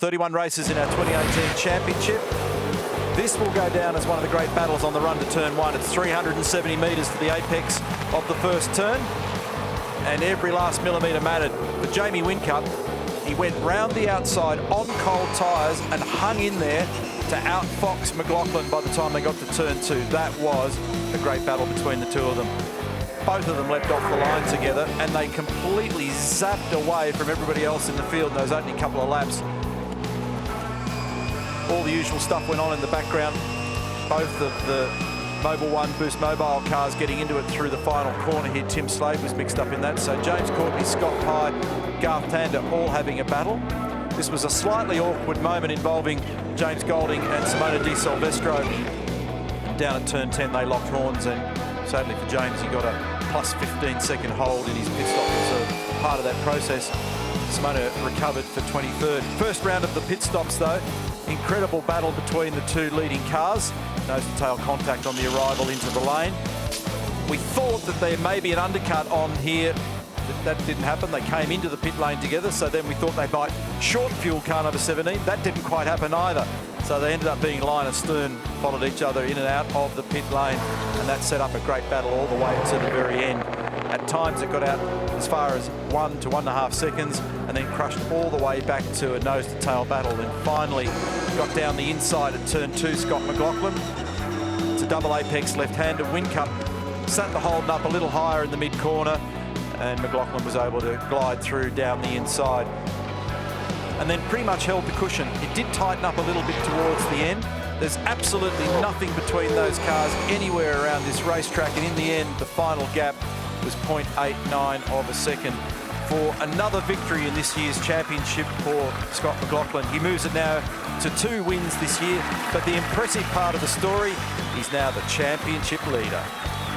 31 races in our 2018 championship. This will go down as one of the great battles on the run to turn one. It's 370 metres to the apex of the first turn, and every last millimetre mattered. For Jamie Whincup, he went round the outside on cold tyres and hung in there to outfox McLaughlin by the time they got to turn two. That was a great battle between the two of them. Both of them leapt off the line together, and they completely zapped away from everybody else in the field in those opening couple of laps. All the usual stuff went on in the background. Both of the Mobil 1 Boost Mobile cars getting into it through the final corner here. Tim Slade was mixed up in that. So James Courtney, Scott Pye, Garth Tander all having a battle. This was a slightly awkward moment involving James Golding and Simona Di Silvestro. Down at turn 10, they locked horns, and sadly for James, he got a plus 15-second hold in his pit stop as a part of that process. Simona recovered for 23rd. First round of the pit stops, though. Incredible battle between the two leading cars. Nose-to-tail contact on the arrival into the lane. We thought that there may be an undercut on here. That didn't happen. They came into the pit lane together, so then we thought they might short fuel car number 17. That didn't quite happen either. So they ended up being line and stern, followed each other in and out of the pit lane, and that set up a great battle all the way to the very end. At times it got out as far as 1 to 1.5 seconds, and then crushed all the way back to a nose-to-tail battle. Then finally got down the inside at turn 2, Scott McLaughlin. It's a double apex left-hander. Whincup sat the holding up a little higher in the mid-corner, and McLaughlin was able to glide through down the inside, and then pretty much held the cushion. It did tighten up a little bit towards the end. There's absolutely nothing between those cars anywhere around this racetrack, and in the end, the final gap was 0.89 of a second for another victory in this year's championship for Scott McLaughlin. He moves it now to 2 wins this year, but the impressive part of the story, he's now the championship leader.